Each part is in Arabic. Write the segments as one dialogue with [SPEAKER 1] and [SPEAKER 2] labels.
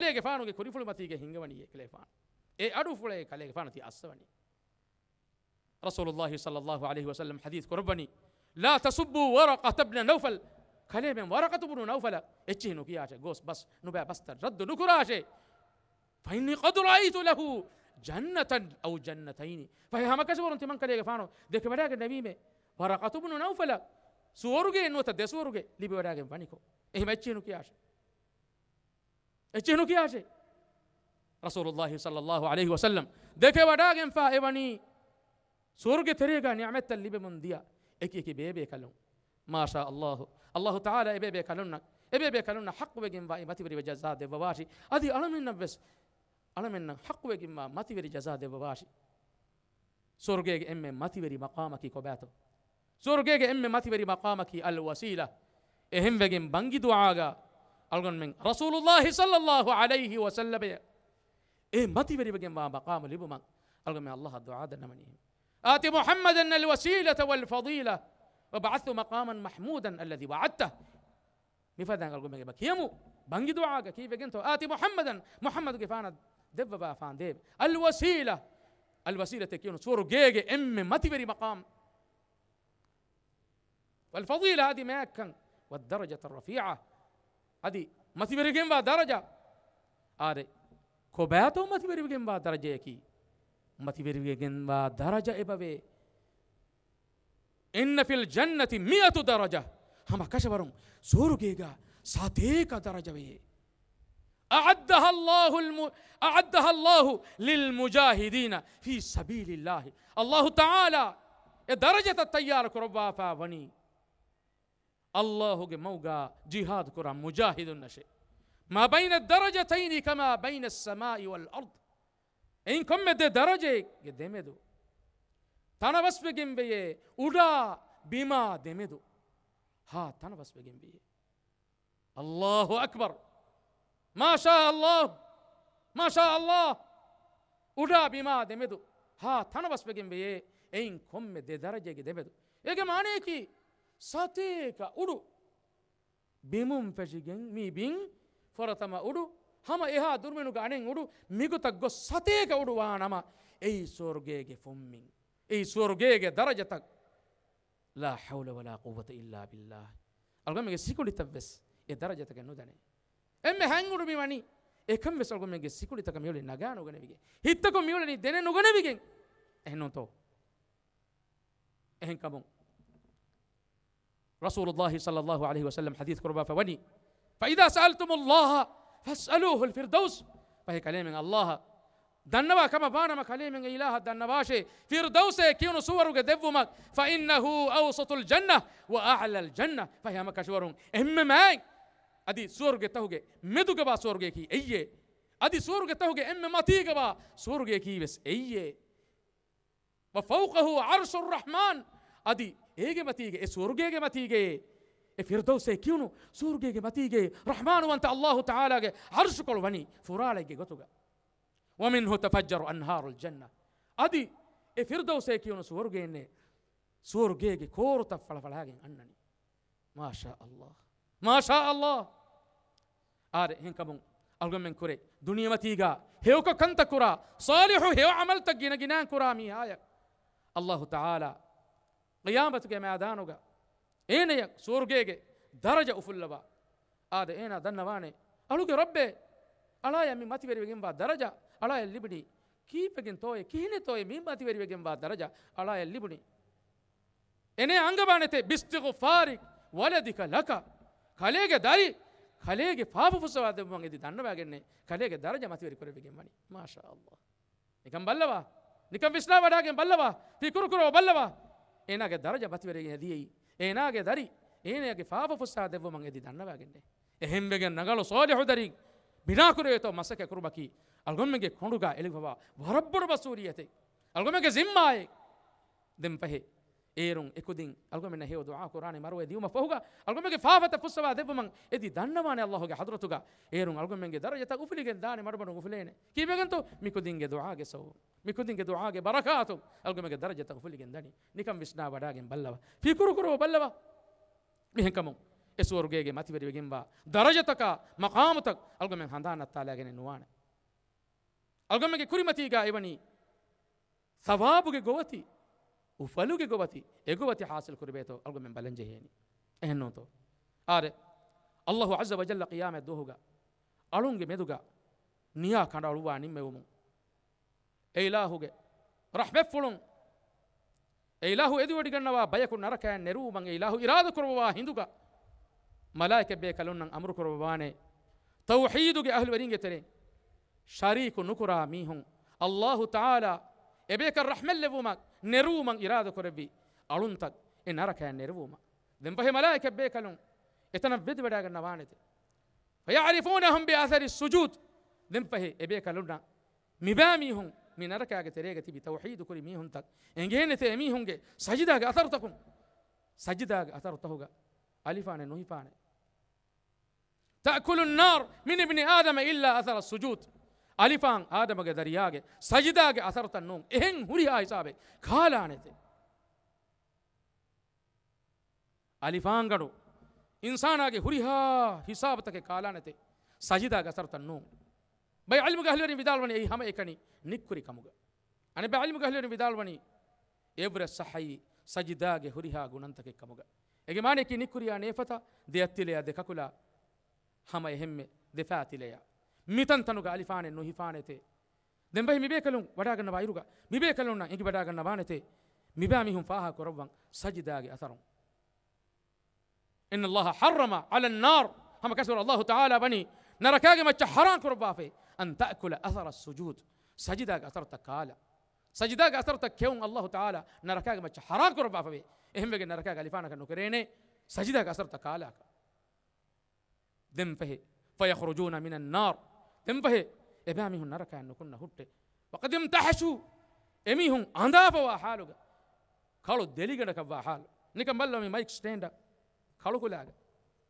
[SPEAKER 1] kaleege faanuge kurifulu matige hingawani kale faan e adu fule kaleege faanati aswani Rasulullah sallallahu alaihi wasallam hadith qurbani la tasubbu waraqat ibn nawfal kaleeme waraqat ibn nawfal echinu kiyache gos bas nuba basta radd nukurashe fa inni qad ra'aytu lahu jannatan aw jannatayn fa hama kasburun timan kaleege faano deke wadaage nabime waraqat ibn nawfal suwaruge nota desuwaruge libe wadaage vaniko ehma echinu kiyache echinu kiyache Rasulullah sallallahu alaihi wasallam deke wadaage fa evani سورج تريقا نعمة اللي بمنديا إكي بيبي كلون ما شاء الله الله تعالى إبيبي كلونا حق وجن باي ما تبري بجزاء ده بواشي هذه أنا من نفس أنا من حق وجن ما تبري جزاء ده بواشي سورج إم ما تبري مقامك كباتو سورج إم ما تبري مقامك الوسيلة إهم وجن بنجي دعاء ألقون من رسول الله صلى الله عليه وسلم ما تبري وجن مقام اللي بمن ألقون من الله الدعاء ده نمنيه آتي محمدا الوسيلة والفضيلة وبعثه مقاما محمودا الذي وعدته مفادا قال لكم بكيمو بنجي دعاء كيف انتو آتي محمدا محمد كيفانا دب بافان ديب الوسيلة تكيون صور جيجي ما تبري مقام والفضيلة هذه ما كان والدرجة الرفيعة هذه ما تبري جنبها درجة هذه كوباتو ما تبري جنبها درجة كي ما تبري جنبها درجة إبوي إن في الجنة 100 درجة هم كشبرهم سور جيجا ساتيك درجة بيه أعدها الله للمجاهدين في سبيل الله الله تعالى درجة التيار كربا فابني الله موقع جهاد كرام مجاهد النشئ ما بين الدرجتين كما بين السماء والأرض إن كم درجة قدمدو تانا بس بجن بيه ودا بما دمدو ها تانا بس بجن بيه الله أكبر ما شاء الله ما شاء الله ودا بما دمدو ها تانا بس بجن بيه إن كم درجة قدمدو يجي معنى كي ساتيكا أدو بيمم فشيجن مي بين فرتما أدو هما إيها دورمنو غانين أدو ميكو تغو ساتيكا أدو وانما أي سورجيجي فمين أي سورجيجي درجة تك لا حول ولا قوة إلا بالله ألقى ميجي سيكولي تبس درجة تك نوداني أمي هانغورو بيماني كم بس ألقى ميجي سيكولي تك ميولي نغانو غني بيجي هيتكو ميولي دينه نغني بيجي نونتو كمون رسول الله صلى الله عليه وسلم حديث كربا فوني فإذا سألتم الله فاسألوه الفردوس فهي كلام من الله دنبا كما بانا كلام من إله دنباشي فردوس يكون صور قدبومك فإنه أوسط الجنة وأعلى الجنة فهي مكشورون ماي أدي صور قتوجي مدو قبا صور كي أيه أدي صور قتوجي ما تي قبا صور كي بس أيه وفوقه عرش الرحمن أدي إيجي متيجي سورجيجي متيجي فردوس كيونو سورجيجي متيجي رحمن وأنت الله تعالى عرش كل بني فرالك جتوجا ومنه تفجر أنهار الجنة أدي فردوس كيونو سورجيني سورجيجي كور تفل هاجين أنني ما شاء الله ما شاء الله هذا هنكمون ألقى من كوري دنيا متيجا هيوك كنت كورا صالح هيو عملت جنان كورا ميهايك الله تعالى قيامتك ما دانوغا اين يك سورجيجي درجه افلبا هذا اين دنواني الوك ربي الا يمي ماتي بيري با درجه الا يلبني كيف جن توي كينه توي مي ماتي بيري با درجه الا يلبني اني انغبانته باستغفار ولدك لك خليگه داري خليگه فاف فسواد مونگدي دنواگني خليگه درجه ماتي بيري كوري بيگماني ما شاء الله نكم بلوا نكم وسنا وڈاگن بلوا في كركرو بلوا إنك درجة بتبرئ هذه إنك داري إنك فاف فساد دبوا من هذه دهنا بعدين هم بعدين نقالو صالح داري بنا كريتو مسك كربكي ألقون منك كونوكا إلك بابا وربّر بسوريته ألقون منك زمّاي دم فيه إيرون إكودين ألقون منه هيو دعاء قرآن مروي ديوم فهوكا ألقون منك فاف تفسد دبوا من هذه دهنا مانه الله كحضرتوكا إيرون ألقون منك درجة تقفلي كداني مربّر قفلينه كيف بعدين ميكودين كدعاء كسو ميكودين كدعاء بركاته ألقون منك درجة تقفلي كداني نكم بسنا بداعين بلوا في كرو بلوا مين كمون e suwargege mativeri wegemba darajataka maqamatak algomen handana taalagen nuwana algomege kurimatiga evani sawabuge govati ufaluge govati egovati hasil kuribeto algomen balanje heni ehnoto are allah azza wa jalla qiyamat dohuga alunge meduga niya kandaluwa nimmewumu e ilahuge rahbe fulun e ilahu edwadi gannawa bayaku naraka neru man e ilahu irada kurwa hinduga malaike be kalunnan amru kurwane tawhiduge ahlu weringe tere shariku nukura mihun allah taala ebeka rahmal lewuma neru man irada kurbi aluntak e naraka neruma dembahe malaike be kalun etana bedwada gannawanete fayaarifunahum bi athari sujud dembahe ebeka lunna mibamihun من أركاك تريك تبي توحيد كل ميهم تك إنجيل تأميهم جه سجدة أثرتكم سجدة أثرتهوجا ألفان نهيفان تأكل النار من ابن آدم إلا أثر السجود ألفان آدم جدرياجه سجدة أثرت النوم إهن هري هاي سابه خالانته ألفان قالوا إنسان آجه هري ها حسابتك خالانته سجدة أثرت النوم بای علم گهلری بدالونی ای همه اکنی نکوری کموگا انی بای علم گهلری بدالونی ایبر صحی سجداگه هریها گوننتک کموگا اگه معنی کی نکوریا نیفتا دیاتیلیا دککولا همه همه دفاتیلیا میتن تنوگا الفان نوحفانه ته دم بای میبکلون وڈاگن وایروگا میبکلون نا اینکی وڈاگن وانه ته میبامیهم فاها کروان سجداگه اثرون ان الله حرم على النار هم كسر الله تعالى بني نركاجي ما حرام كربافه أن تأكل أثر السجود سجدك أثرتك كالا سجدك أثرتك كيون الله تعالى نركاجي ما حرام كربافه إهم بيجي نركاجي ألفانا كنوكرينه سجدك أثرتك كالا دم فيه فيخرجون من النار دم فيه إبامهم نركا أنه كنا هرت وقد امتحشوا إميهم أندافا وحالك قالوا دليغنا كبا حال نكمل بلو مايك ستاند قالوا كلاga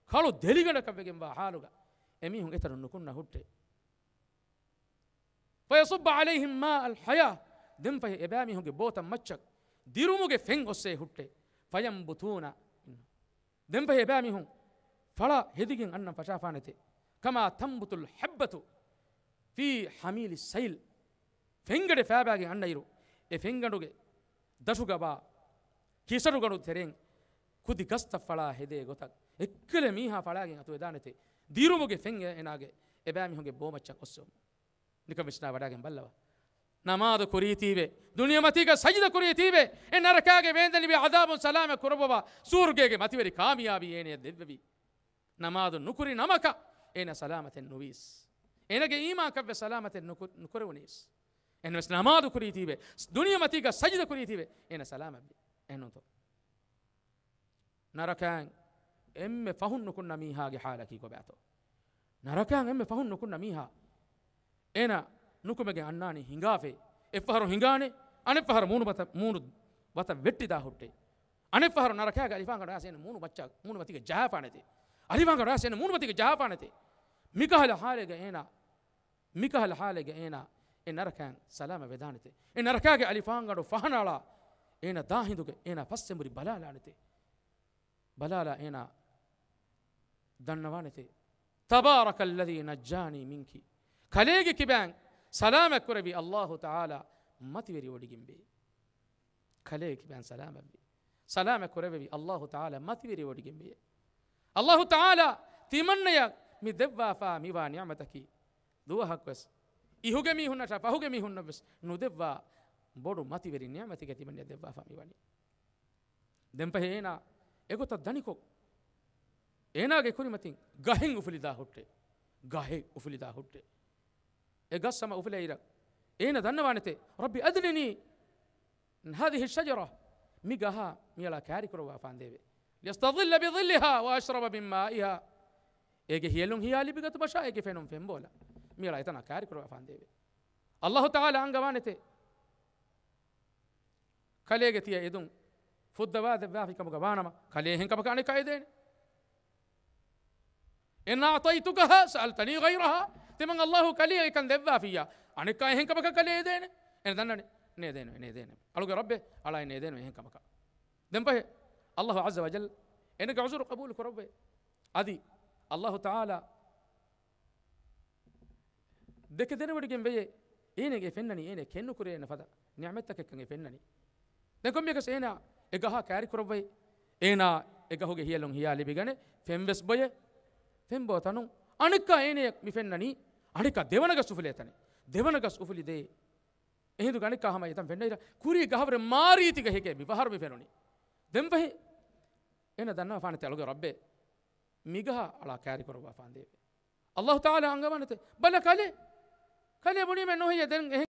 [SPEAKER 1] قالوا دليغنا كبا حالك إميهم إتر أنه كنا هرت فيصب عليهم ماء الحياة دم فيه إبامهم بوتا مچك ديرومو فين أسي هرت فينبتون دم فيه إبامهم فلا هديجن أن فشافانته كما تنبت الحبة في حميل السيل فينغد فاباغي أن يرو فينغدوغ دشوغبا كيسروغنو ترين كودي غست فلا هدي غوتك اكل ميها فلاغي اتو دانته ديروموغ فينغ اناغي ابامي هوغ بومچ قسو نيكمشنا وڈاگن بلوا نماز كوريتيبه دنيا متيگا سجده كوريتيبه ان ركاگه ويندني بي عذاب سلام كربوا سورگه متيوري كاميابي اينه دببي نماز نكوري نمكا اين سلامه النويس اينگه ايمان كب سلامه نكورونيس ان بس نماز كوريتيبه دنيا متيگا سجده كوريتيبه اين سلامه انو نركان ام فهن كنا ميها حالكي كوباتو نركان ام فهن كنا ميها انا نكمگه annani hingafe effaharu hingane aneffaharu moonu bata vettida hutte aneffaharu narakaga alifanga rasene moonu bacca moonu batiga jahapanete alifanga rasene moonu batiga jahapanete mikahala halega ena en narakan salama vedanete en narakaga alifanga do fahanala ena dahinduge ena fassemburi balalanete balala ena dannawanete tabaraka alladhi najjani minki kalege kiban سلامة كربي الله تعالى ما تبري وديجين بي خليك بان سلامة كربي الله تعالى ما تبري وديجين بي الله تعالى تمنى مدبا فا ميوا نعمتك دوها كويس يهوجمي هنا شاف هوجمي هنا بس ندبا بورو ما تبري نعمتك تمنى دبا فا ميواني دم بهينا إيكو تدانيكو إينا كوري متين غاهين أفليدا هوتة غاهي أفليدا هوتة إجسم أفليدا إينا دنوانته ربي أدلني من هذه الشجرة ميجاها ميلا كاريكرو فانديبي ليستظل بظلها وأشرب من مائها إيجي هيلون هي اللي بيجت بشا إيجي فينهم فين بولا ميلا يتنا كاريكرو فانديبي الله تعالى أنجوانته خليجتي يدون فدوات بافي كم جبانما خليهن كم كانوا كايدين إن أعطيتكها سألتني غيرها تمن الله كليه كان دبا فيها أنا كايهن كم كايدين إن دنا نيدين قالوا يا ربي على نيدين وين كم كا دم به الله عز وجل إنك عذر قبولك ربي අදි අල්ලාහ් තාලා දෙක දෙනවඩගෙන් වෙයේ ඒනෙගේ ෆෙන්නනි ඒනේ කෙන්නු කුරේන ෆද නියමත්තක එක්කගේ ෆෙන්නනි දැන් කොම්මියක සේනා එගහ කෑරි කරොබ්වයි ඒනා එගහුගේ හියලොන් හියා ලිබිගනේ ෆෙම්වෙස් බොය ෆෙම්බෝ තනු අනික ඒනේ මි ෆෙන්නනි අනික දෙවනග සුෆලේතනේ දෙවනග සුෆලි දේ එහෙදු ගණික අහම යතම් ෆෙන්නයිර කුරි ගහවර මාරීතික හෙකේ මි පහර මි ෆෙනුනි දෙම් වහි එන දන්නවා ෆානත අලුගේ රබ්බේ මිගහ අලා කෑරි කරොබා ෆාන් දේ අල්ලාහ් තාලා අංගවනත බල කලේ කලේ බුනි මෙ නොහිය දැන්